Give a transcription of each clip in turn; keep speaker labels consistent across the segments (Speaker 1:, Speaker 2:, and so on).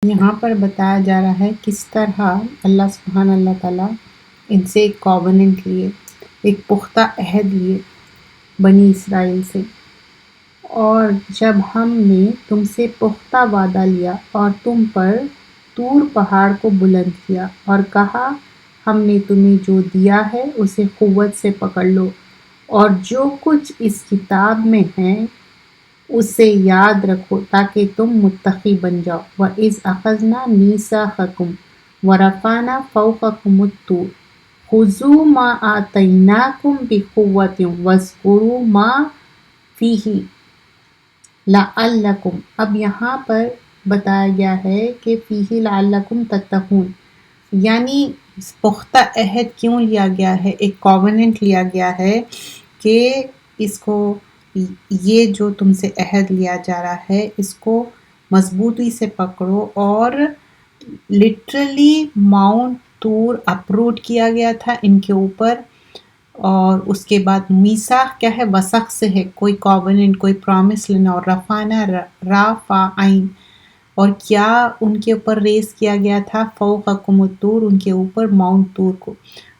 Speaker 1: یہاں پر بتایا جا رہا ہے کس طرح اللہ تعالیٰ ان سے ایک کووننٹ لیے، ایک پختہ عہد لیے بنی اسرائیل سے، اور جب ہم نے تم سے پختہ وعدہ لیا اور تم پر طور پہاڑ کو بلند کیا اور کہا ہم نے تمہیں جو دیا ہے اسے قوت سے پکڑ لو اور جو کچھ اس کتاب میں ہے اسے یاد رکھو تاکہ تم متقی بن جاؤ۔ وَإِذْ أَخَذْنَا مِيثَاقَكُمْ وَرَفَعْنَا فَوْقَكُمُ الطُّورَ خُذُوا مَا آتَيْنَاكُمْ بِقُوَّةٍ وَاذْكُرُوا مَا فِيهِ لَعَلَّكُمْ۔ اب یہاں پر بتایا گیا ہے کہ فِيهِ لَعَلَّكُمْ تَتَّقُونَ، یعنی پختہ عہد کیوں لیا گیا ہے، ایک کووننٹ لیا گیا ہے کہ اس کو، یہ جو تم سے عہد لیا جا رہا ہے اس کو مضبوطی سے پکڑو، اور لٹرلی ماؤنٹ طور اپروٹ کیا گیا تھا ان کے اوپر، اور اس کے بعد میثاق کیا ہے، وثق سے ہے، کوئی کووننٹ، کوئی پرامس لینا، اور رفعنا رافعین، اور کیا ان کے اوپر ریز کیا گیا تھا، فوقکم الطور، ان کے اوپر ماؤنٹ طور کو،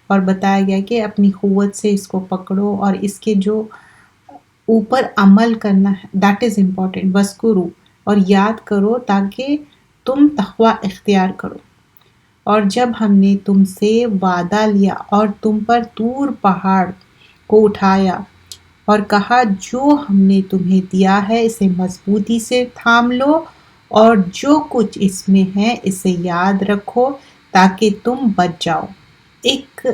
Speaker 1: اور بتایا گیا کہ اپنی قوت سے اس کو پکڑو اور اس کے جو اوپر عمل کرنا ہے، دیٹ از امپورٹنٹ، وَاذْكُرُوا، اور یاد کرو تاکہ تم تقوی اختیار کرو۔ اور جب ہم نے تم سے وعدہ لیا اور تم پر طور پہاڑ کو اٹھایا اور کہا جو ہم نے تمہیں دیا ہے اسے مضبوطی سے تھام لو اور جو کچھ اس میں ہے اسے یاد رکھو تاکہ تم بچ جاؤ۔ ایک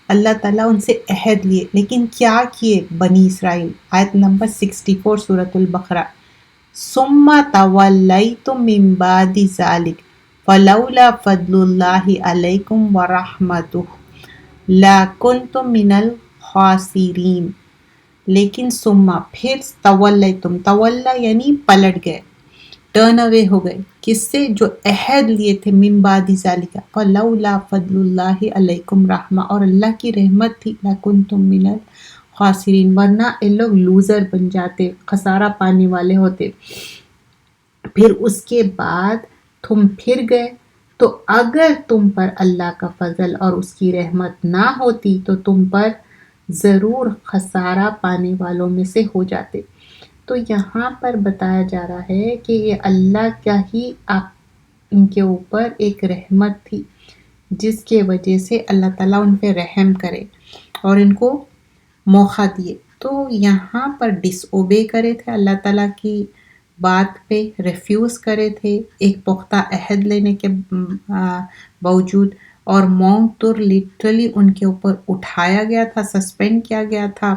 Speaker 1: اللہ تعالیٰ ان سے عہد لیے، لیکن کیا کیے بنی اسرائیل؟ آیت نمبر 64 سورۃ البقرہ، ثم تولیتم من بعد ذلک فلولا فضل اللہ علیکم ورحمتہ لکنتم من الخاسرین۔ لیکن ثم پھر تولیتم، تولا یعنی پلٹ گئے، ٹرن اوے ہو گئے، کس سے؟ جو عہد لیے تھے، من بعد ذالک فلولا فضل اللہ علیکم رحمہ، اور اللہ کی رحمت تھی، لکنتم من الخاسرین، ورنہ ان لوگ لوزر بن جاتے، خسارہ پانے والے ہوتے۔ پھر اس کے بعد تم پھر گئے، تو اگر تم پر اللہ کا فضل اور اس کی رحمت نہ ہوتی تو تم پر ضرور خسارہ پانے والوں میں سے ہو جاتے۔ تو یہاں پر بتایا جا رہا ہے کہ یہ اللہ کا ہی ان کے اوپر ایک رحمت تھی جس کے وجہ سے اللہ تعالیٰ ان پہ رحم کرے اور ان کو موقع دیے۔ تو یہاں پر ڈس اوبے کرے تھے اللہ تعالیٰ کی بات پہ، ریفیوز کرے تھے ایک پختہ عہد لینے کے باوجود، اور ماؤنٹ طور لٹرلی ان کے اوپر اٹھایا گیا تھا، سسپینڈ کیا گیا تھا،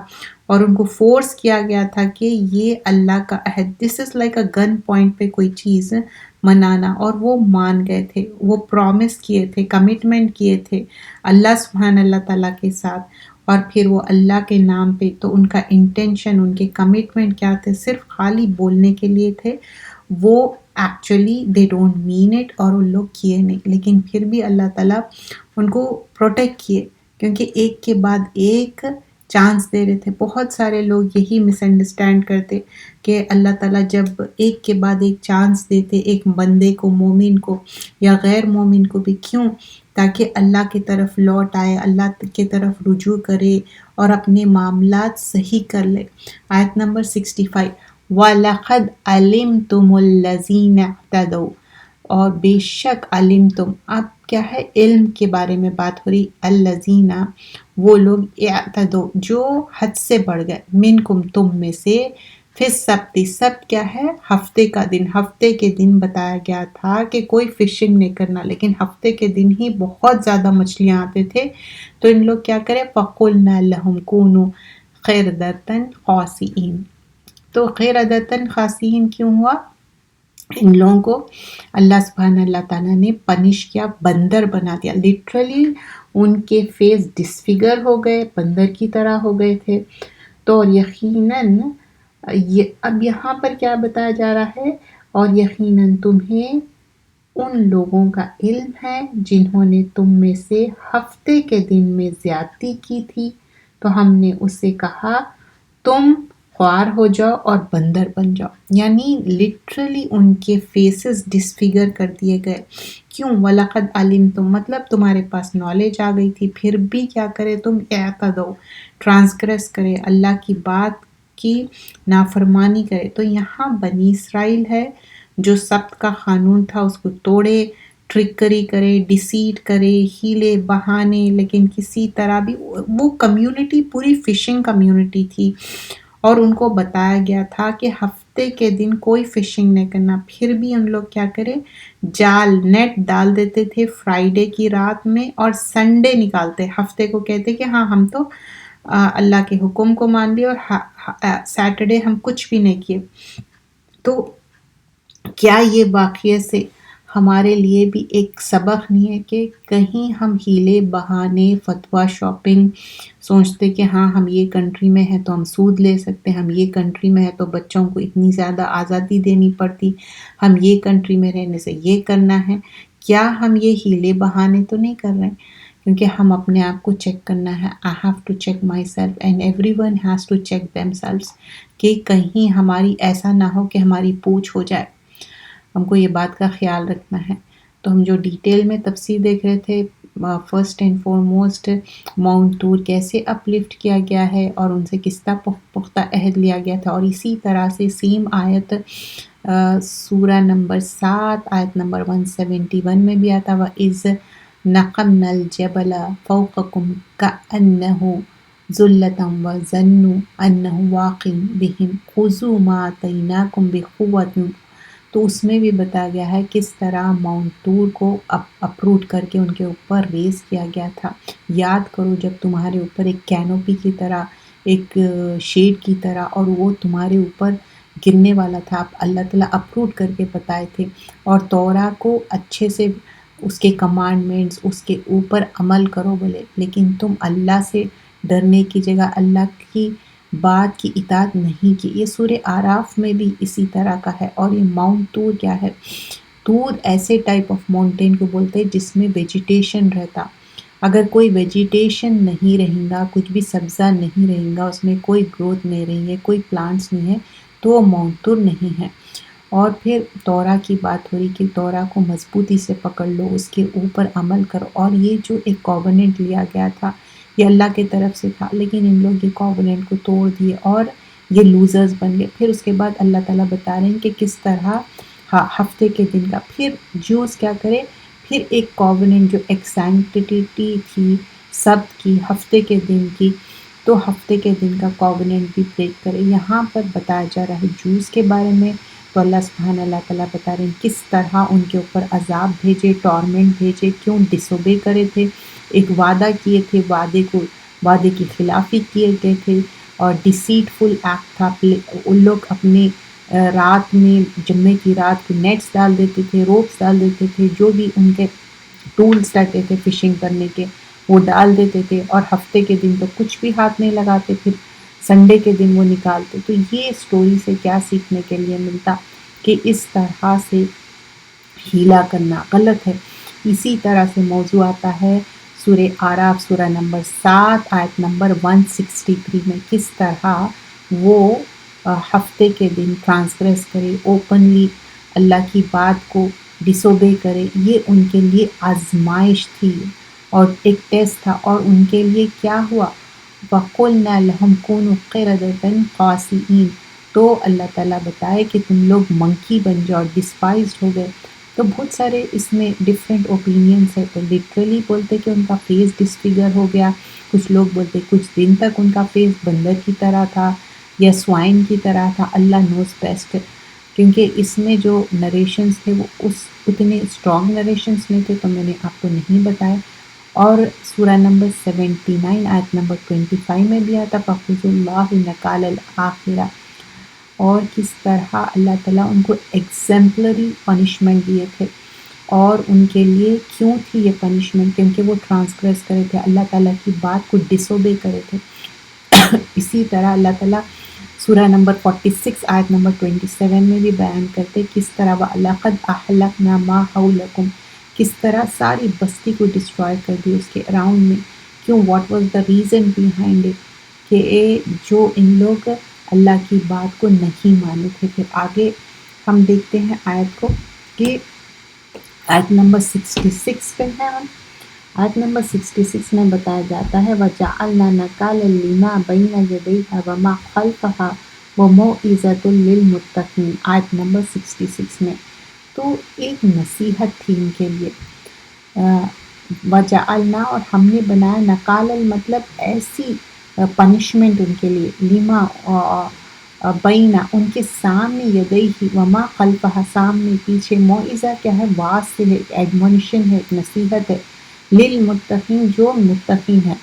Speaker 1: اور ان کو فورس کیا گیا تھا کہ یہ اللہ کا عہد، دس is like a gun point پہ کوئی چیز منانا، اور وہ مان گئے تھے، وہ پرومس کیے تھے، کمٹمنٹ کیے تھے اللہ سبحانہ اللہ تعالیٰ کے ساتھ، اور پھر وہ اللہ کے نام پہ، تو ان کا انٹینشن، ان کے کمٹمنٹ کیا تھے؟ صرف خالی بولنے کے لیے تھے، وہ actually they don't mean it, اور ان لوگ کیے نہیں، لیکن پھر بھی اللہ تعالیٰ ان کو پروٹیکٹ کیے، کیونکہ ایک کے بعد ایک چانس دے رہے تھے۔ بہت سارے لوگ یہی مس انڈرسٹینڈ کرتے کہ اللہ تعالیٰ جب ایک کے بعد ایک چانس دیتے ایک بندے کو، مومن کو یا غیر مومن کو بھی، کیوں؟ تاکہ اللہ کی طرف لوٹ آئے، اللہ کی طرف رجوع کرے اور اپنے معاملات صحیح کر لے۔ آیت نمبر 65، وَلَقَدْ عَلِمْتُمُ الَّذِينَ اعْتَدَوْا، اور بے شک علمتم، اب کیا ہے؟ علم کے بارے میں بات ہو رہی، الذین، وہ لوگ، اعتدوا، جو حد سے بڑھ گئے، منکم، تم میں سے، فی السبت، سبت کیا ہے؟ ہفتے کا دن، ہفتے کے دن بتایا گیا تھا کہ کوئی فشنگ نہیں کرنا، لیکن ہفتے کے دن ہی بہت زیادہ مچھلیاں آتے تھے، تو ان لوگ کیا کرے؟ فَقُلْنَا لَهُمْ كُونُوا قِرْدَةً خَاسِئِينَ۔ تو قِرْدَةً خَاسِئِينَ کیوں ہوا؟ ان لوگوں کو اللہ سبحانہ اللہ تعالیٰ نے پنش کیا، بندر بنا دیا، لٹرلی ان کے فیس ڈسفگر ہو گئے، بندر کی طرح ہو گئے تھے۔ تو یقیناً اب یہاں پر کیا بتایا جا رہا ہے؟ اور یقیناً تمہیں ان لوگوں کا علم ہے جنہوں نے تم میں سے ہفتے کے دن میں زیادتی کی تھی، تو ہم نے اس سے کہا تم خوار ہو جاؤ اور بندر بن جاؤ. یعنی لٹرلی ان کے فیسز ڈسفگر کر دیے گئے. کیوں؟ وَلَقَدْ عَلِمْتُم، مطلب تمہارے پاس نالج آ گئی تھی، پھر بھی کیا کرے تم؟ اعتدوا، ٹرانسگریس کرے، اللہ کی بات کی نافرمانی کرے. تو یہاں بنی اسرائیل ہے جو سبت کا قانون تھا اس کو توڑے، ٹرکری کرے، ڈیسیٹ کرے، ہیلے بہانے، لیکن کسی طرح بھی وہ کمیونٹی پوری فشنگ کمیونٹی تھی اور ان کو بتایا گیا تھا کہ ہفتے کے دن کوئی فشنگ نہیں کرنا. پھر بھی ان لوگ کیا کرے؟ جال نیٹ ڈال دیتے تھے فرائیڈے کی رات میں اور سنڈے نکالتے. ہفتے کو کہتے کہ ہاں ہم تو اللہ کے حکم کو مان لیے اور سیٹرڈے ہم کچھ بھی نہیں کیے. تو کیا یہ واقعے سے ہمارے لیے بھی ایک سبق نہیں ہے کہ کہیں ہم ہیلے بہانے فتویٰ شاپنگ سوچتے کہ ہاں ہم یہ کنٹری میں ہے تو ہم سود لے سکتے ہیں، ہم یہ کنٹری میں ہے تو بچوں کو اتنی زیادہ آزادی دینی پڑتی، ہم یہ کنٹری میں رہنے سے یہ کرنا ہے. کیا ہم یہ ہیلے بہانے تو نہیں کر رہے ہیں؟ کیونکہ ہم اپنے آپ کو چیک کرنا ہے. I have to check myself and everyone has to check themselves کہ کہیں ہماری ایسا نہ ہو کہ ہماری پوچھ ہو جائے. ہم کو یہ بات کا خیال رکھنا ہے. تو ہم جو ڈیٹیل میں تفسیر دیکھ رہے تھے، first and foremost Mount tour کیسے اپ لفٹ کیا گیا ہے اور ان سے کس طرح پختہ عہد لیا گیا تھا. اور اسی طرح سے سیم آیت سورہ نمبر 7 آیت نمبر 171 میں بھی آتا، وَإِذْ نَقَمْنَا الْجَبَلَ فَوْقَكُمْ كَأَنَّهُ ذُلَّةً وَظَنُّوا أَنَّهُ وَاقِعٌ بِهِمْ خُذُوا مَا آتَيْنَاكُمْ بِقُوَّةٍ. تو اس میں بھی بتایا گیا ہے کس طرح ماؤنٹ ٹور کو اپروٹ کر کے ان کے اوپر ریز کیا گیا تھا. یاد کرو جب تمہارے اوپر ایک کینوپی کی طرح، ایک شیڈ کی طرح، اور وہ تمہارے اوپر گرنے والا تھا، اللہ تعالیٰ اپروٹ کر کے بتائے تھے. اور تورا کو اچھے سے اس کے کمانڈمنٹس اس کے اوپر عمل کرو بولے، لیکن تم اللہ سے ڈرنے کی جگہ اللہ کی بات کی اطاعت نہیں کی. یہ سورہ آراف میں بھی اسی طرح کا ہے. اور یہ ماؤنٹ طور کیا ہے؟ طور ایسے ٹائپ آف ماؤنٹین کو بولتے ہیں جس میں ویجیٹیشن رہتا. اگر کوئی ویجیٹیشن نہیں رہیں گا، کچھ بھی سبزہ نہیں رہیں گا، اس میں کوئی گروتھ نہیں رہیں گے، کوئی پلانٹس نہیں ہے، تو وہ ماؤنٹ طور نہیں ہے. اور پھر تورا کی بات ہو رہی کہ تورا کو مضبوطی سے پکڑ لو، اس کے اوپر عمل کرو. اور یہ جو ایک کووننٹ لیا گیا تھا یہ اللہ کے طرف سے تھا، لیکن ان لوگ یہ کووننٹ کو توڑ دیے اور یہ لوزرز بن گئے. پھر اس کے بعد اللہ تعالیٰ بتا رہے ہیں کہ کس طرح ہفتے کے دن کا پھر جوز کیا کرے، پھر ایک کووننٹ جو ایک سینکٹیٹی تھی سبت کی، ہفتے کے دن کی، تو ہفتے کے دن کا کووننٹ بھی بریک کرے. یہاں پر بتایا جا رہا ہے جوز کے بارے میں. تو اللہ سبحانہ اللہ تعالیٰ بتا رہے ہیں کس طرح ان کے اوپر عذاب بھیجے، ٹورمنٹ بھیجے. کیوں؟ ڈس اوبے کرے تھے، ایک وعدہ کیے تھے، وعدے کی خلافی کیے گئے تھے، اور ڈیسیٹ فل ایکٹ تھا. ان لوگ اپنے رات میں، جمعے کی رات کو نیٹس ڈال دیتے تھے، روپس ڈال دیتے تھے، جو بھی ان کے ٹولز رہتے تھے فشنگ کرنے کے وہ ڈال دیتے تھے، اور ہفتے کے دن تو کچھ بھی ہاتھ نہیں لگاتے، پھر سنڈے کے دن وہ نکالتے. تو یہ سٹوری سے کیا سیکھنے کے لیے ملتا کہ اس طرح سے ہیلا کرنا غلط ہے. اسی طرح سے موضوع آتا ہے سورہ آراف سورہ نمبر 7 آیت نمبر 163 میں، کس طرح وہ ہفتے کے دن ٹرانسگریس کرے، اوپنلی اللہ کی بات کو ڈس اوبے کرے. یہ ان کے لیے آزمائش تھی اور ایک ٹیسٹ تھا. اور ان کے لیے کیا ہوا؟ وَقُلْنَا لَهُمْ كُونُوا قِرَدَةً خَاسِئِينَ. تو اللہ تعالیٰ بتائے کہ تم لوگ منکی بن جاؤ، ڈسپائزڈ ہو گئے. تو بہت سارے اس میں ڈیفرنٹ اوپینینس ہے. تو لٹرلی بولتے کہ ان کا فیس ڈسفگر ہو گیا، کچھ لوگ بولتے کچھ دن تک ان کا فیس بندر کی طرح تھا یا سوائن کی طرح تھا. اللہ نوز بیسٹ، کیونکہ اس میں جو نریشنز تھے وہ اتنے اسٹرانگ نریشنز نہیں تھے، تو میں نے آپ کو نہیں بتایا. اور سورہ نمبر 79 آیت نمبر 25 میں بھی آتا فَخُذُوا اللَّهُ نَكَالَ الْآخِرَةِ. اور کس طرح اللہ تعالیٰ ان کو ایگزمپلری پنشمنٹ دیے تھے. اور ان کے لیے کیوں تھی یہ پنشمنٹ؟ کیونکہ وہ ٹرانسگریس کرے تھے، اللہ تعالیٰ کی بات کو ڈس اوبے کرے تھے. اسی طرح اللہ تعالیٰ سورہ نمبر 46 آیت نمبر 27 میں بھی بیان کرتے کس طرح وَلَقَدْ أَهْلَكْنَا مَا حَوْلَكُمْ، کس طرح ساری بستی کو ڈسٹرائے کر دی اس کے اراؤنڈ میں. کیوں؟ What was the reason behind it? کہ جو ان لوگ اللہ کی بات کو نہیں مانے تھے۔ پھر آگے ہم دیکھتے ہیں آیت کو کہ آیت نمبر 66 پہ ہے ہم۔ آیت نمبر 66 میں بتایا جاتا ہے وَجَعَلْنَا نَكَالًا لِمَا بَيْنَ يَدَيْهَا وَمَا خَلْفَهَا وَمَوْعِظَةً لِلْمُتَّقِينَ۔ آیت نمبر 66 میں تو ایک نصیحت تھی ان کے لیے، وَجَعَلْنَا اور ہم نے بنایا، نَكَالًا مطلب ایسی پنشمنٹ ان کے لیے، لِمَا بینہ ان کے سامنے، یدیہ وما خلفہا سامنے پیچھے، موعظہ کیا ہے، واعظ سے ہے، ایڈمونیشن ہے، ایک نصیحت ہے، للمتقین جو متقین ہے۔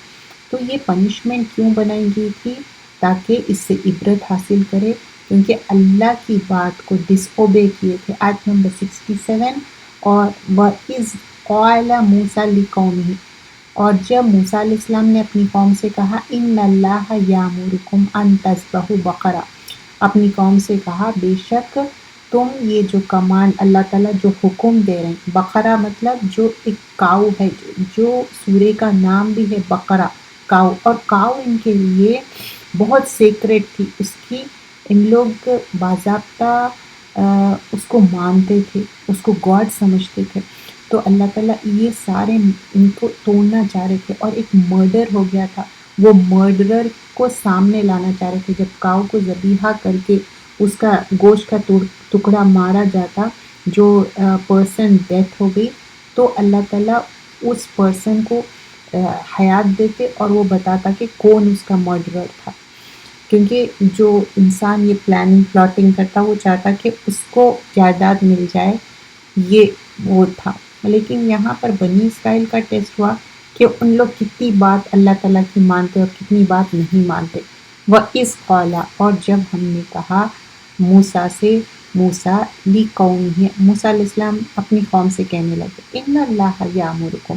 Speaker 1: تو یہ پنشمنٹ کیوں بنائی گئی تھی؟ تاکہ اس سے عبرت حاصل کرے، کیونکہ اللہ کی بات کو ڈس اوبے کیے تھے۔ آیت نمبر 67 اور وَإِذْ قَالَ مُوسَىٰ لِقَوْمِهِ، اور جب موسیٰ علیہ السلام نے اپنی قوم سے کہا ان اللہ یامرکم ان تذبحوا بقرہ، اپنی قوم سے کہا بے شک تم یہ جو کمانڈ اللہ تعالیٰ جو حکم دے رہے ہیں، بقرہ مطلب جو ایک کاؤ ہے، جو سورے کا نام بھی ہے بقرہ، کاؤ، اور کاؤ ان کے لیے بہت سیکریٹ تھی، اس کی ان لوگ باضابطہ اس کو مانتے تھے، اس کو گاڈ سمجھتے تھے۔ تو اللہ تعالیٰ یہ سارے ان کو توڑنا چاہ رہے تھے، اور ایک مرڈر ہو گیا تھا، وہ مرڈرر کو سامنے لانا چاہ رہے تھے۔ جب کاؤ کو ذبیحہ کر کے اس کا گوشت کا ٹکڑا مارا جاتا، جو پرسن ڈیتھ ہو گئی، تو اللہ تعالیٰ اس پرسن کو حیات دیتے اور وہ بتاتا کہ کون اس کا مرڈرر تھا، کیونکہ جو انسان یہ پلاننگ پلاٹنگ کرتا وہ چاہتا کہ اس کو جائیداد مل جائے، یہ وہ تھا۔ لیکن یہاں پر بنی اسرائیل کا ٹیسٹ ہوا کہ ان لوگ کتنی بات اللہ تعالیٰ کی مانتے اور کتنی بات نہیں مانتے۔ وَإِذْ قَالَ اور جب ہم نے کہا موسیٰ سے، موسیٰ لِقَوْمِهِ موسیٰ علیہ السلام اپنی قوم سے کہنے لگے ان اللہ یامرکم،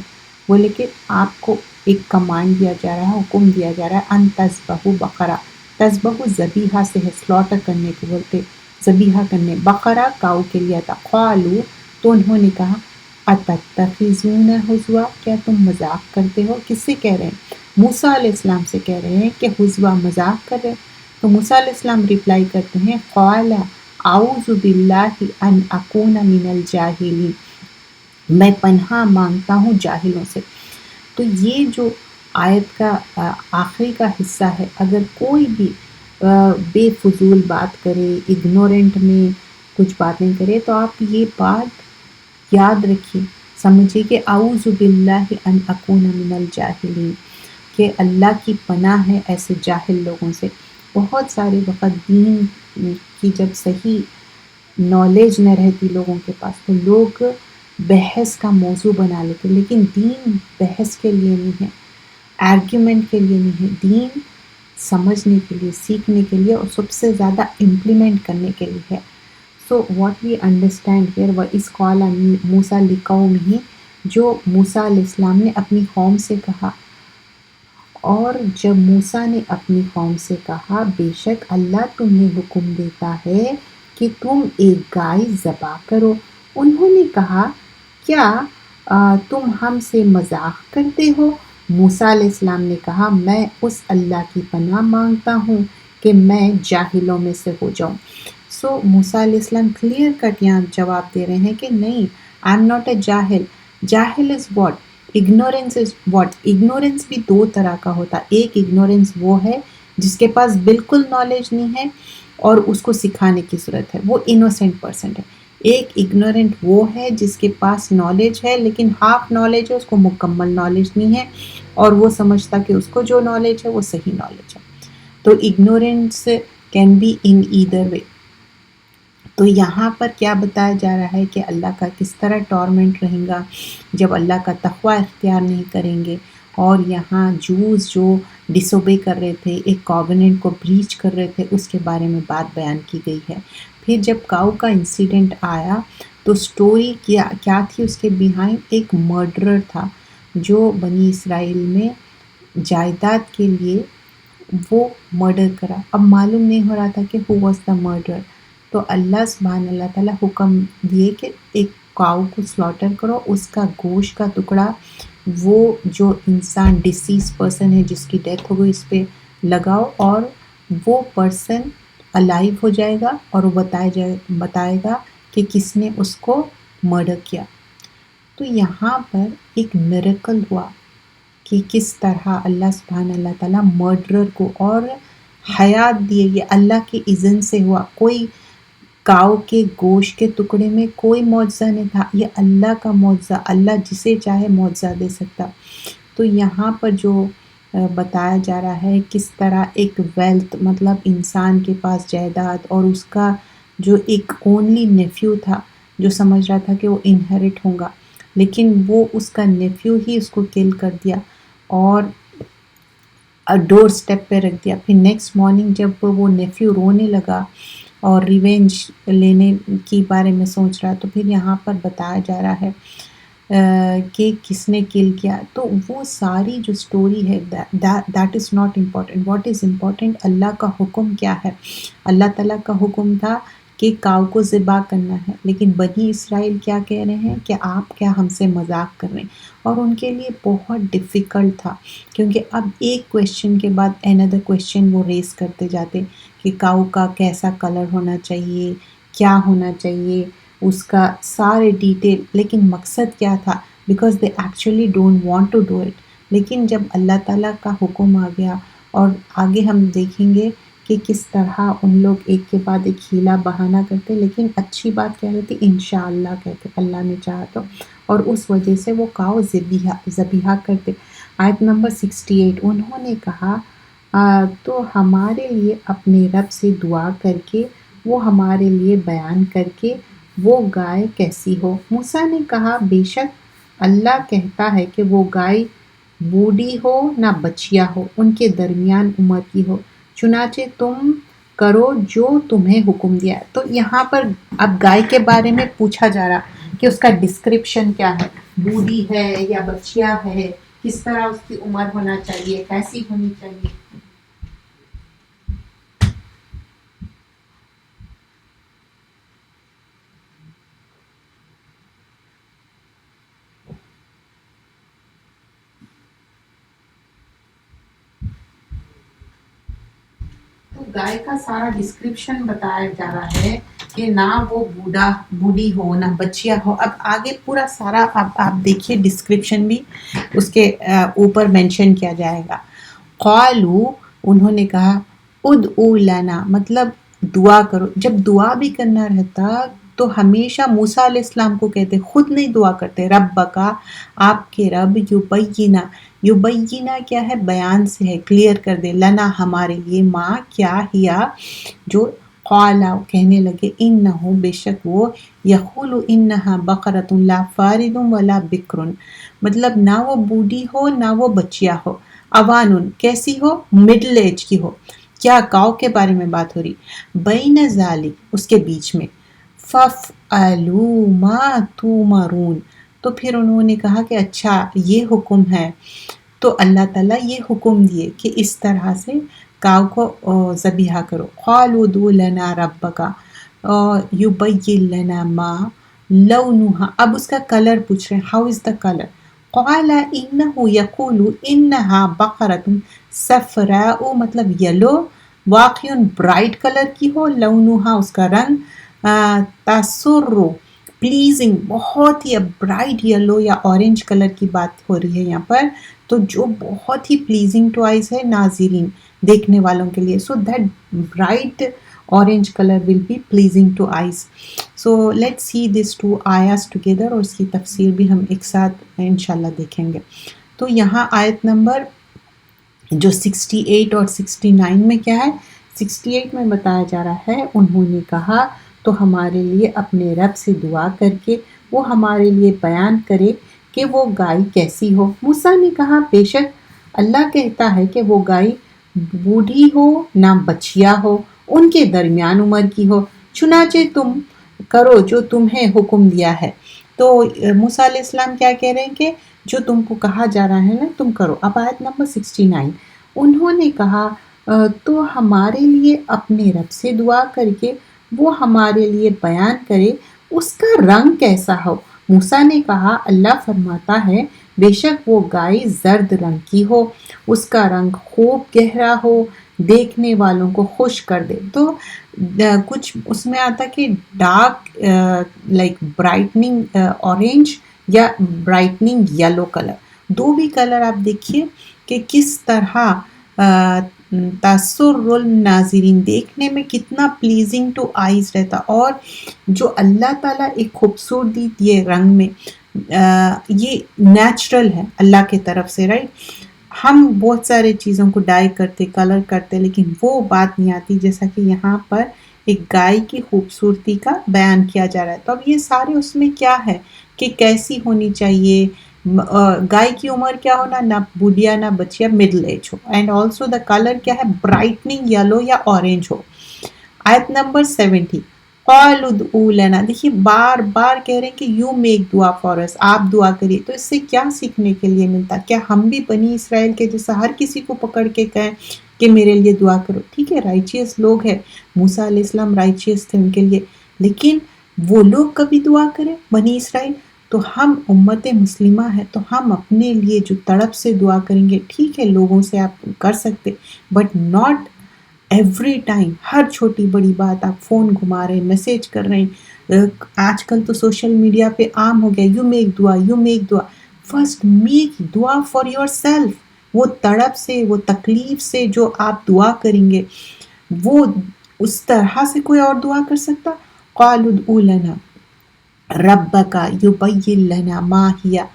Speaker 1: بولے کہ آپ کو ایک کمانڈ دیا جا رہا ہے، حکم دیا جا رہا ہے، ان تذبحوا بقرہ، تذبحوا ذبیحہ سے ہے، سلاٹر کرنے کو بولتے، ذبیحہ کرنے، بقرہ کاؤ کے لیے تھا۔ قالوا تو انہوں نے کہا اتتخذون ہزوا، کیا تم مذاق کرتے ہو؟ کس سے کہہ رہے ہیں؟ موسیٰ علیہ السلام سے کہہ رہے ہیں کہ ہزوا مذاق کر رہے ہیں۔ تو موسیٰ علیہ السلام ریپلائی کرتے ہیں قال اعوذ باللہ ان اکون من الجاہلین، میں پناہ مانگتا ہوں جاہلوں سے۔ تو یہ جو آیت کا آخری کا حصہ ہے، اگر کوئی بھی بے فضول بات کرے، اگنورنٹ میں کچھ باتیں کرے، تو آپ یہ بات یاد رکھیے، سمجھیے کہ اعوذ باللہ ان اکون من الجاہلین، کہ اللہ کی پناہ ہے ایسے جاہل لوگوں سے۔ بہت سارے وقت دین کی جب صحیح نالج نہ رہتی لوگوں کے پاس، تو لوگ بحث کا موضوع بنا لیتے، لیکن دین بحث کے لیے نہیں ہے، آرگیومنٹ کے لیے نہیں ہے، دین سمجھنے کے لیے، سیکھنے کے لیے، اور سب سے زیادہ امپلیمنٹ کرنے کے لیے ہے۔ So what we understand here وَإِذْ قَالَ مُوسَىٰ لِقَوْمِهِ، جو موسیٰ علیہ السلام نے اپنی قوم سے کہا، اور جب موسیٰ نے اپنی قوم سے کہا بے شک اللہ تمہیں حکم دیتا ہے کہ تم ایک گائے ذبح کرو، انہوں نے کہا کیا تم ہم سے مذاق کرتے ہو؟ موسیٰ علیہ السلام نے کہا میں اس اللہ کی پناہ مانگتا ہوں کہ میں جاہلوں میں سے ہو جاؤں۔ سو موسیٰ علیہ السلام کلیئر کٹ یہاں جواب دے رہے ہیں کہ نہیں، آئی ایم ناٹ اے جاہل۔ جاہل is what? Ignorance is what? Ignorance بھی دو طرح کا ہوتا ہے، ایک اگنورینس وہ ہے جس کے پاس بالکل نالج نہیں ہے اور اس کو سکھانے کی ضرورت ہے، وہ انوسینٹ پرسن ہے۔ ایک اگنورینٹ وہ ہے جس کے پاس نالج ہے لیکن ہاف نالج ہے، اس کو مکمل نالج نہیں ہے، اور وہ سمجھتا کہ اس کو جو نالج ہے وہ صحیح نالج ہے۔ تو ignorance can be in either way. تو یہاں پر کیا بتایا جا رہا ہے کہ اللہ کا کس طرح ٹورمنٹ رہیں گا جب اللہ کا تقوی اختیار نہیں کریں گے، اور یہاں جوز جو ڈس اوبے کر رہے تھے، ایک کووننٹ کو بریچ کر رہے تھے، اس کے بارے میں بات بیان کی گئی ہے۔ پھر جب کاؤ کا انسیڈنٹ آیا تو سٹوری کیا تھی اس کے بیہائنڈ؟ ایک مرڈرر تھا جو بنی اسرائیل میں جائیداد کے لیے وہ مرڈر کرا۔ اب معلوم نہیں ہو رہا تھا کہ ہو واز دا مرڈر، تو اللہ سبحانہ اللہ تعالیٰ حکم دیے کہ ایک کاؤ کو سلاٹر کرو، اس کا گوشت کا ٹکڑا وہ جو انسان ڈسیز پرسن ہے جس کی ڈیتھ ہو گئی اس پہ لگاؤ، اور وہ پرسن الائیو ہو جائے گا اور وہ بتائے گا کہ کس نے اس کو مرڈر کیا۔ تو یہاں پر ایک میریکل ہوا کہ کس طرح اللہ سبحانہ اللہ تعالیٰ مرڈرر کو اور حیات دیے، یہ اللہ کے اذن سے ہوا۔ کوئی کاؤ کے گوشت کے ٹکڑے میں کوئی معجزہ نہیں تھا، یہ اللہ کا معجزہ، اللہ جسے چاہے معجزہ دے سکتا۔ تو یہاں پر جو بتایا جا رہا ہے کس طرح ایک ویلتھ، مطلب انسان کے پاس جائیداد، اور اس کا جو ایک اونلی نیفیو تھا جو سمجھ رہا تھا کہ وہ انہیرٹ ہوگا، لیکن وہ اس کا نیفیو ہی اس کو کل کر دیا اور ڈور سٹیپ پہ رکھ دیا۔ پھر نیکسٹ مارننگ جب وہ نیفیو رونے لگا اور ریونج لینے کی بارے میں سوچ رہا، تو پھر یہاں پر بتایا جا رہا ہے کہ کس نے کل کیا۔ تو وہ ساری جو سٹوری ہے that is not important, what is important اللہ کا حکم کیا ہے۔ اللہ تعالیٰ کا حکم تھا کہ کاؤ کو ذبح کرنا ہے، لیکن بنی اسرائیل کیا کہہ رہے ہیں کہ آپ کیا ہم سے مذاق کر رہے ہیں، اور ان کے لیے بہت ڈیفیکلٹ تھا، کیونکہ اب ایک کویشچن کے بعد another کویشچن وہ ریز کرتے جاتے کہ کاؤ کا کیسا کلر ہونا چاہیے، کیا ہونا چاہیے، اس کا سارے ڈیٹیل، لیکن مقصد کیا تھا، because they actually don't want to do it. لیکن جب اللہ تعالیٰ کا حکم آ گیا، اور آگے ہم دیکھیں گے کہ کس طرح ان لوگ ایک کے بعد ایک ہیلا بہانہ کرتے، لیکن اچھی بات کہہ رہی تھی انشاءاللہ کہتے، اللہ نے چاہا تو، اور اس وجہ سے وہ کاؤ ذبیحہ کرتے۔ آیت نمبر 68، انہوں نے کہا تو ہمارے لیے اپنے رب سے دعا کر کے، وہ ہمارے لیے بیان کر کے وہ گائے کیسی ہو۔ موسیٰ نے کہا بے شک اللہ کہتا ہے کہ وہ گائے بوڑھی ہو نہ بچیا ہو، ان کے درمیان عمر کی ہو، چنانچہ تم کرو جو تمہیں حکم دیا ہے۔ تو یہاں پر اب گائے کے بارے میں پوچھا جا رہا کہ اس کا ڈسکرپشن کیا ہے، بوڑھی ہے یا بچیا ہے، کس طرح اس کی عمر ہونا چاہیے، کیسی ہونی چاہیے۔ تو گائے کا سارا ڈسکرپشن بتایا جا رہا ہے کہ نہ وہ بوڑھی ہو نہ بچیا ہو۔ اب آگے پورا سارا اب آپ دیکھیے ڈسکرپشن بھی اس کے اوپر مینشن کیا جائے گا۔ قالو، انہوں نے کہا ادعو لنا، مطلب دعا کرو۔ جب دعا بھی کرنا رہتا تو ہمیشہ موسیٰ علیہ السلام کو کہتے، خود نہیں دعا کرتے، رب کا، آپ کے رب، یبینہ کیا ہے، بیان سے ہے، کلیئر کر دے، لنا ہمارے لیے، ماں کیا ہیا جو قالا کہنے لگے، انہو بے شک وہ، یقول انہا بقرۃ لا فارض ولا بکر، مطلب نہ وہ بوڑھی ہو نہ وہ بچیا ہو، اوان کیسی ہو، مڈل ایج کی ہو۔ کیا کاؤ کے بارے میں بات ہو رہی، بین ذالک اس کے بیچ میں، فَافْعَلُوا مَا تُؤْمَرُونَ، تو پھر انہوں نے کہا کہ اچھا یہ حکم ہے، تو اللہ تعالیٰ یہ حکم دیے کہ اس طرح سے کاؤ کو ذبیحہ کرو۔ قالوا ادع لنا ربک یبین لنا ما لونها، اب اس کا کلر پوچھ رہے ہیں، ہاؤ از دا کلر، قال انه یقول انها بقرۃ صفراء، مطلب یلو، واقع برائٹ کلر کی ہو، لونها اس کا رنگ، تسر پلیزنگ، بہت ہی برائٹ یلو یا اورنج کلر کی بات ہو رہی ہے یہاں پر، تو جو بہت ہی پلیزنگ ٹو آئیز ہے ناظرین، دیکھنے والوں کے لیے، so that bright orange color will be pleasing to eyes. So let's see these two ayahs together، اور اس کی تفسیر بھی ہم ایک ساتھ انشاءاللہ دیکھیں گے۔ تو یہاں آیت نمبر جو 68 اور 69 میں کیا ہے، 68 میں بتایا جا رہا ہے انہوں نے کہا تو ہمارے لیے اپنے رب سے دعا کر کے وہ ہمارے لیے بیان کرے کہ وہ گائے کیسی ہو۔ موسیٰ نے کہا بے شک اللہ کہتا ہے کہ وہ گائے بوڑھی ہو نہ بچیا ہو، ان کے درمیان عمر کی ہو، چنانچہ تم کرو جو تمہیں حکم دیا ہے۔ تو موسیٰ علیہ السلام کیا کہہ رہے ہیں کہ جو تم کو کہا جا رہا ہے نا تم کرو۔ اب آیت نمبر 69، انہوں نے کہا تو ہمارے لیے اپنے رب سے دعا کر کے وہ ہمارے لیے بیان کرے اس کا رنگ کیسا ہو۔ موسیٰ نے کہا اللہ فرماتا ہے بے شک وہ گائے زرد رنگ کی ہو، اس کا رنگ خوب گہرا ہو، دیکھنے والوں کو خوش کر دے. تو کچھ اس میں آتا کہ ڈارک لائک برائٹننگ اورینج یا برائٹننگ یلو کلر. دو بھی کلر آپ دیکھیے کہ کس طرح تاثر الناظرین دیکھنے میں کتنا پلیزنگ ٹو آئیز رہتا. اور جو اللہ تعالیٰ ایک خوبصورتی دیے رنگ میں یہ نیچرل ہے اللہ کی طرف سے، رائٹ. ہم بہت سارے چیزوں کو ڈائی کرتے کلر کرتے لیکن وہ بات نہیں آتی جیسا کہ یہاں پر ایک گائے کی خوبصورتی کا بیان کیا جا رہا ہے. تو اب یہ سارے اس میں کیا ہے کہ کیسی ہونی چاہیے، گائے کی عمر کیا ہونا، نہ بوڑھیا نہ بچیا، مڈل ایج ہو. اینڈ آلسو دا کلر کیا ہے، برائٹننگ یلو یا اورینج ہو. آیت نمبر 70 قَالُوا ادْعُوا لَنَا. دیکھیے بار بار کہہ رہے ہیں کہ یو میک دعا فار اس، آپ دعا کریے. تو اس سے کیا سیکھنے کے لیے ملتا؟ کیا ہم بھی بنی اسرائیل کے جیسا ہر کسی کو پکڑ کے کہیں کہ میرے لیے دعا کرو؟ ٹھیک ہے، رائچیس لوگ ہیں، موسیٰ علیہ السلام رائچیس تھے ان کے لیے، لیکن وہ لوگ کبھی دعا کریں بنی اسرائیل؟ تو ہم امت مسلمہ ہے تو ہم اپنے لیے جو تڑپ سے دعا کریں گے. ٹھیک ہے لوگوں سے آپ کر سکتے بٹ ناٹ ایوری ٹائم. ہر چھوٹی بڑی بات آپ فون گھما رہے ہیں، میسیج کر رہے ہیں. آج کل تو سوشل میڈیا پہ عام ہو گیا یو میک دعا، یو میک دعا. فرسٹ میک دعا فار یور سیلف. وہ تڑپ سے، وہ تکلیف سے جو آپ دعا کریں گے وہ اس طرح سے کوئی اور دعا کر سکتا؟ قَالُوا ادْعُوا لَنَا رَبَّكَ يُبَيِّن لَنَا مَا هِيَ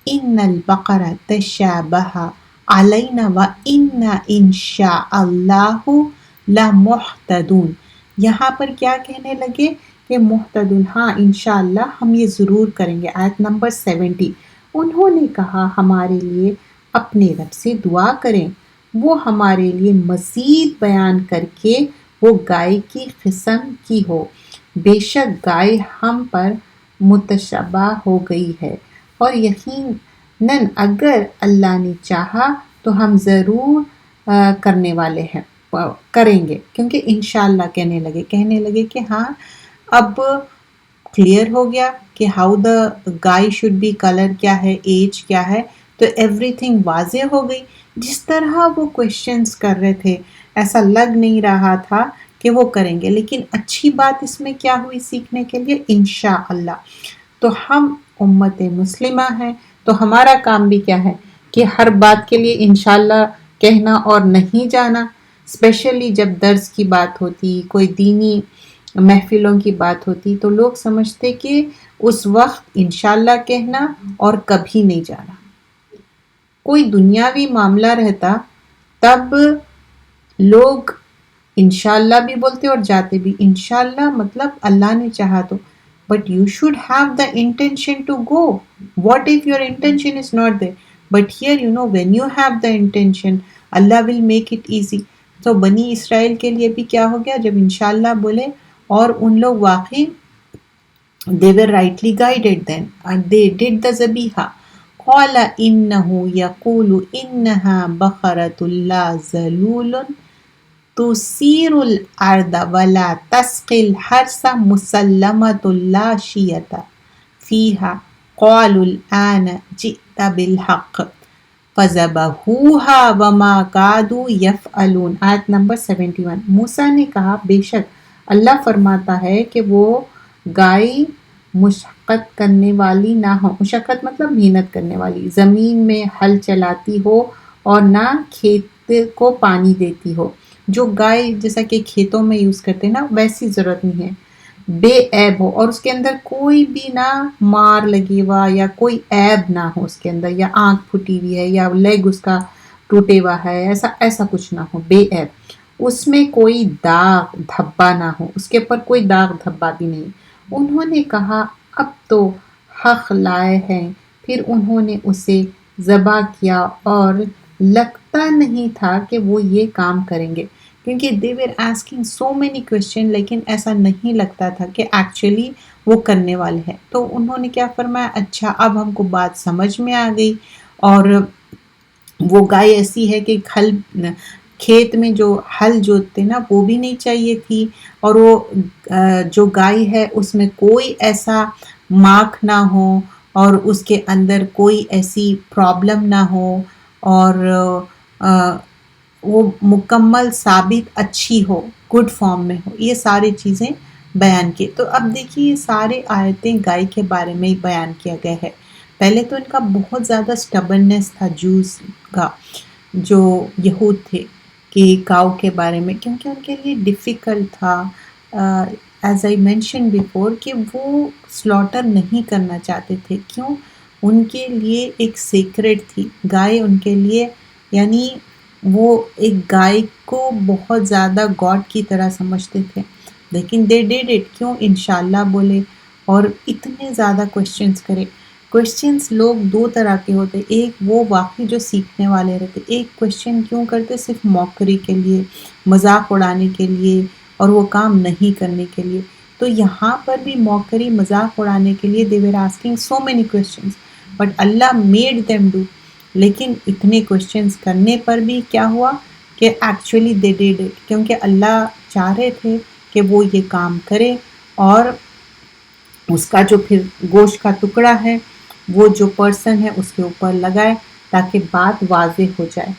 Speaker 1: إِنَّ الْبَقَرَ تَشَابَهَ عَلَيْنَا وَإِنَّا إِنْ شَاءَ اللَّهُ لَمُحْتَدُونَ. یہاں پر کیا کہنے لگے کہ محتدون، ہاں انشاءاللہ ہم یہ ضرور کریں گے. آیت نمبر 70 انہوں نے کہا ہمارے لیے اپنے رب سے دعا کریں، وہ ہمارے لیے مزید بیان کر کے وہ گائے کی قسم کی ہو. بے شک گائے ہم پر متشابہ ہو گئی ہے، اور یقیناً اگر اللہ نے چاہا تو ہم ضرور کرنے والے ہیں، کریں گے. کیونکہ انشاءاللہ کہنے لگے کہ ہاں اب کلیئر ہو گیا کہ how the guy should be, colour کیا ہے، ایج کیا ہے. تو ایوری تھنگ واضح ہو گئی. جس طرح وہ کوشچنس کر رہے تھے ایسا لگ نہیں رہا تھا کہ وہ کریں گے. لیکن اچھی بات اس میں کیا ہوئی سیکھنے کے لیے؟ انشاءاللہ. تو ہم امت مسلمہ ہیں تو ہمارا کام بھی کیا ہے کہ ہر بات کے لیے انشاءاللہ کہنا اور نہیں جانا. اسپیشلی جب درس کی بات ہوتی، کوئی دینی محفلوں کی بات ہوتی تو لوگ سمجھتے کہ اس وقت انشاءاللہ کہنا اور کبھی نہیں جانا. کوئی دنیاوی معاملہ رہتا تب لوگ انشاءاللہ بھی بولتے اور جاتے بھی. انشاءاللہ مطلب اللہ نے چاہا تو. But you should have the intention to go. What if your intention is not there? But here, when you have the intention, Allah will make it easy. تو بنی اسرائیل کے لیے بھی کیا ہو گیا جب انشاءاللہ بولے اور ان لوگ واقعی they were rightly guided then and they did the zabiha. قال إنه يقول إنها بقرة لا ذلول تثير الأرض ولا تسقي الحرث مسلمة لا شية فيها قالوا الآن جئت بالحق فذبحوها وما كادوا يفعلون. آیت نمبر 71 موسیٰ نے کہا بے شک اللہ فرماتا ہے کہ وہ گائے مشقت کرنے والی نہ ہو. مشقت مطلب محنت کرنے والی، زمین میں ہل چلاتی ہو اور نہ کھیت کو پانی دیتی ہو. جو گائے جیسا کہ کھیتوں میں یوز کرتے ہیں نا ویسی ضرورت نہیں ہے. بے عیب ہو اور اس کے اندر کوئی بھی نہ مار لگی ہوا یا کوئی عیب نہ ہو اس کے اندر، یا آنکھ پھٹی ہوئی ہے یا لیگ اس کا ٹوٹے ہوا ہے، ایسا کچھ نہ ہو. بے عیب، اس میں کوئی داغ دھبا نہ ہو، اس کے اوپر کوئی داغ دھبا بھی نہیں. انہوں نے کہا اب تو حق لائے ہیں، پھر انہوں نے اسے ذبح کیا اور لگتا نہیں تھا کہ وہ یہ کام کریں گے. کیونکہ they were asking so many questions لیکن ایسا نہیں لگتا تھا کہ ایکچولی وہ کرنے والے ہیں. تو انہوں نے کیا فرمایا، اچھا اب ہم کو بات سمجھ میں آ گئی. اور وہ گائے ایسی ہے کہ کھیت میں جو ہل جوتتے نا وہ بھی نہیں چاہیے تھی، اور وہ جو گائے ہے اس میں کوئی ایسا ماک نہ ہو اور اس کے اندر کوئی ایسی پرابلم نہ ہو، اور وہ مکمل ثابت اچھی ہو، گڈ فارم میں ہو، یہ ساری چیزیں بیان کی۔ تو اب دیکھیے یہ سارے آیتیں گائے کے بارے میں ہی بیان کیا گیا ہے۔ پہلے تو ان کا بہت زیادہ سٹبرنس تھا جوز کا، جو یہود تھے، کہ کاؤ کے بارے میں، کیونکہ ان کے لیے ڈیفیکلٹ تھا، ایز آئی مینشن بیفور، کہ وہ سلاٹر نہیں کرنا چاہتے تھے۔ کیوں؟ ان کے لیے ایک سیکرٹ تھی گائے، ان کے لیے یعنی وہ ایک گائے کو بہت زیادہ گاڈ کی طرح سمجھتے تھے، لیکن دے ڈیڈ اٹ، کیوں؟ انشاءاللہ بولے اور اتنے زیادہ کوشچنس کرے۔ کوشچنس لوگ دو طرح کے ہوتے، ایک وہ واقعی جو سیکھنے والے رہتے، ایک کوشچن کیوں کرتے؟ صرف موکری کے لیے، مذاق اڑانے کے لیے، اور وہ کام نہیں کرنے کے لیے۔ تو یہاں پر بھی موکری، مذاق اڑانے کے لیے they were asking so many questions but Allah made them do۔ لیکن اتنے کوشچنس کرنے پر بھی کیا ہوا کہ ایکچولی they did it، کیونکہ اللہ چاہ رہے تھے کہ وہ یہ کام کرے، اور اس کا جو پھر گوشت کا ٹکڑا ہے وہ جو پرسن ہے اس کے اوپر لگائے تاکہ بات واضح ہو جائے۔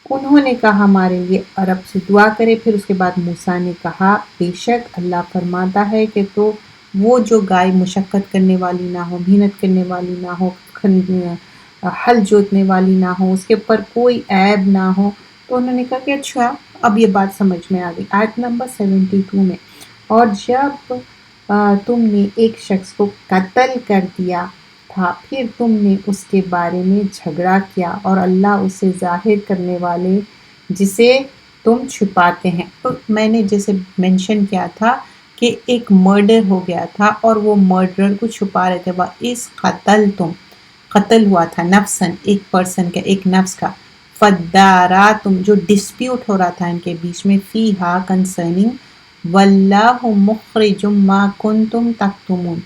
Speaker 1: انہوں نے کہا ہمارے لیے رب سے دعا کرے، پھر اس کے بعد موسیٰ نے کہا بے شک اللہ فرماتا ہے کہ تو وہ جو گائے مشقت کرنے والی نہ ہو، محنت کرنے والی نہ ہو، ہل جوتنے والی نہ ہو، اس کے اوپر کوئی عیب نہ ہو۔ تو انہوں نے کہا کہ اچھا اب یہ بات سمجھ میں آ گئی۔ آیت نمبر 72 میں، اور جب تم نے ایک شخص کو قتل کر دیا تھا، پھر تم نے اس کے بارے میں جھگڑا کیا، اور اللہ اسے ظاہر کرنے والے جسے تم چھپاتے ہیں۔ تو میں نے جیسے مینشن کیا تھا کہ ایک مرڈر ہو گیا تھا اور وہ مرڈرر کو چھپا رہے تھے، اس قتل تم، قتل ہوا تھا نفسن، ایک پرسن کا، ایک نفس کا، فدارا تم، جو ڈسپیوٹ ہو رہا تھا ان کے بیچ میں، فیہا کنسرننگ، واللہ مخرج ما کنتم تکتمون،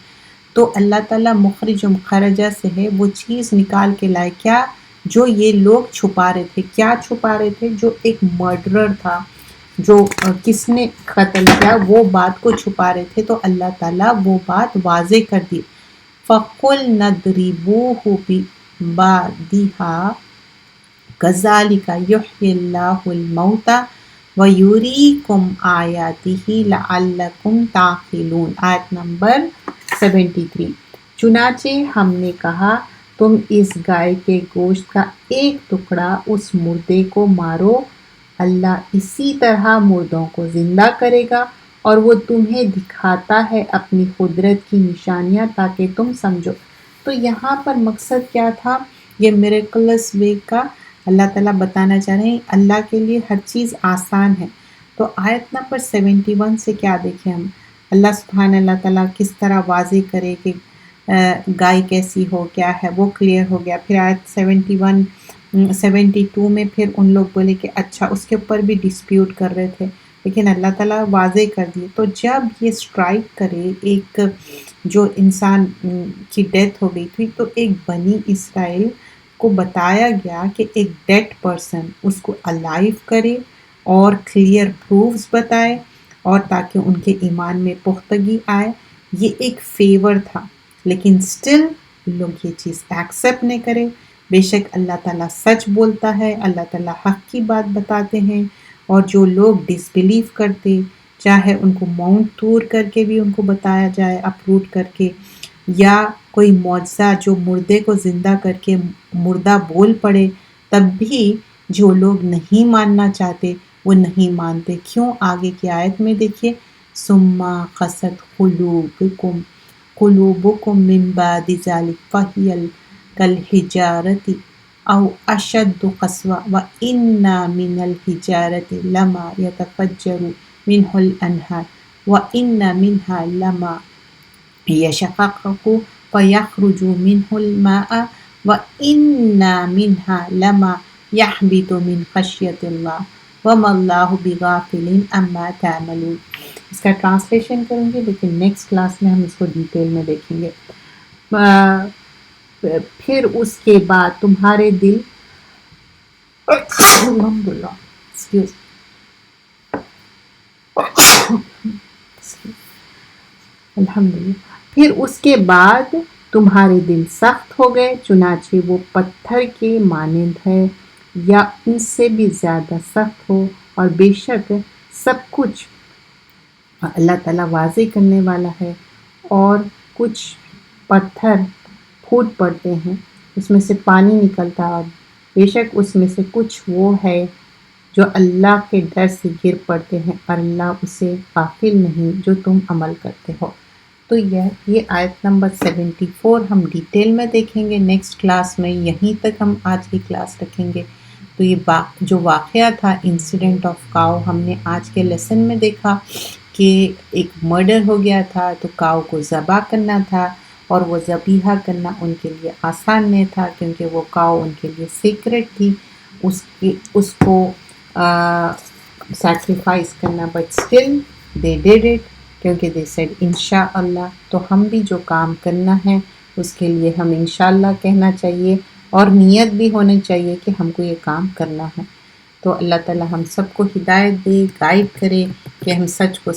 Speaker 1: تو اللہ تعالیٰ مخرجم خرجہ سے ہے، وہ چیز نکال کے لائے، کیا؟ جو یہ لوگ چھپا رہے تھے۔ کیا چھپا رہے تھے؟ جو ایک مرڈرر تھا، جو کس نے قتل کیا، وہ بات کو چھپا رہے تھے، تو اللہ تعالیٰ وہ بات واضح کر دی۔ فَقُلْنَا اضْرِبُوهُ بِبَعْضِهَا كَذَلِكَ يُحْيِي اللَّهُ الْمَوْتَى وَيُرِيكُمْ آيَاتِهِ لَعَلَّكُمْ تَعْقِلُونَ۔ آیت نمبر 73۔ چنانچہ ہم نے کہا تم اس گائے کے گوشت کا ایک ٹکڑا اس مردے کو مارو، اللہ اسی طرح مردوں کو زندہ کرے گا، اور وہ تمہیں دکھاتا ہے اپنی قدرت کی نشانیاں تاکہ تم سمجھو۔ تو یہاں پر مقصد کیا تھا؟ یہ میریکلس وے کا اللہ تعالیٰ بتانا چاہ رہے ہیں، اللہ کے لیے ہر چیز آسان ہے۔ تو آیت نمبر 71 سے کیا دیکھیں ہم، اللہ سبحانہ اللہ تعالیٰ کس طرح واضح کرے کہ گائے کیسی ہو، کیا ہے، وہ کلیئر ہو گیا۔ پھر آیت 72 میں پھر ان لوگ بولے کہ اچھا، اس کے اوپر بھی ڈسپیوٹ کر رہے تھے، لیکن اللہ تعالیٰ واضح کر دیے۔ تو جب یہ سٹرائک کرے، ایک جو انسان کی ڈیتھ ہو گئی تھی، تو ایک بنی اسرائیل کو بتایا گیا کہ ایک ڈیڈ پرسن اس کو الائیو کرے اور کلیئر پروفز بتائے، اور تاکہ ان کے ایمان میں پختگی آئے۔ یہ ایک فیور تھا، لیکن سٹل لوگ یہ چیز ایکسیپٹ نہیں کرے۔ بے شک اللہ تعالیٰ سچ بولتا ہے، اللہ تعالیٰ حق کی بات بتاتے ہیں، اور جو لوگ ڈس بلیو کرتے، چاہے ان کو ماؤنٹ طور کر کے بھی ان کو بتایا جائے، اپروٹ کر کے، یا کوئی معجزہ جو مردے کو زندہ کر کے مردہ بول پڑے، تب بھی جو لوگ نہیں ماننا چاہتے وہ نہیں مانتے۔ کیوں؟ آگے کی آیت میں دیکھیے، ثم قست قلوبکم من بعد ذلک فہی کالحجارۃ او اشد قسوۃ وان من الحجارۃ لما یتفجر منہ الانہار وان منها لما یشقق فیخرج منہ الماء وان منها لما یحبط من خشیۃ اللہ وما اللہ بغافل عما تعملون۔ اس کا ٹرانسلیشن کروں گی، لیکن نیکسٹ کلاس میں ہم اس کو ڈیٹیل میں دیکھیں گے۔ پھر اس کے بعد تمہارے دل الحمدللہ excuse الحمدللہ پھر اس کے بعد تمہارے دل سخت ہو گئے، چنانچہ وہ پتھر کے مانند ہے، یا ان سے بھی زیادہ سخت ہو، اور بے شک سب کچھ اللہ تعالیٰ واضح کرنے والا ہے۔ اور کچھ پتھر پھوٹ پڑتے ہیں، اس میں سے پانی نکلتا ہے، اور بے شک اس میں سے کچھ وہ ہے جو اللہ کے ڈر سے گر پڑتے ہیں، اور اللہ اسے غافل نہیں جو تم عمل کرتے ہو۔ تو یہ آیت نمبر 74 ہم ڈیٹیل میں دیکھیں گے نیکسٹ کلاس میں، یہیں تک ہم آج کی کلاس رکھیں گے۔ تو یہ جو واقعہ تھا انسیڈنٹ آف کاؤ، ہم نے آج کے لیسن میں دیکھا کہ ایک مرڈر ہو گیا تھا، تو کاؤ کو ذبح کرنا تھا، اور وہ ذبیحہ کرنا ان کے لیے آسان نہیں تھا، کیونکہ وہ کاؤ ان کے لیے سیکرٹ تھی، اس کو سیکریفائس کرنا، but still they did it, کیونکہ دے سیڈ انشاءاللہ۔ تو ہم بھی جو کام کرنا ہے اس کے لیے ہم انشاءاللہ کہنا چاہیے، اور نیت بھی ہونی چاہیے کہ ہم کو یہ کام کرنا ہے۔ تو اللہ تعالی ہم سب کو ہدایت دے، گائیڈ کرے کہ ہم سچ کو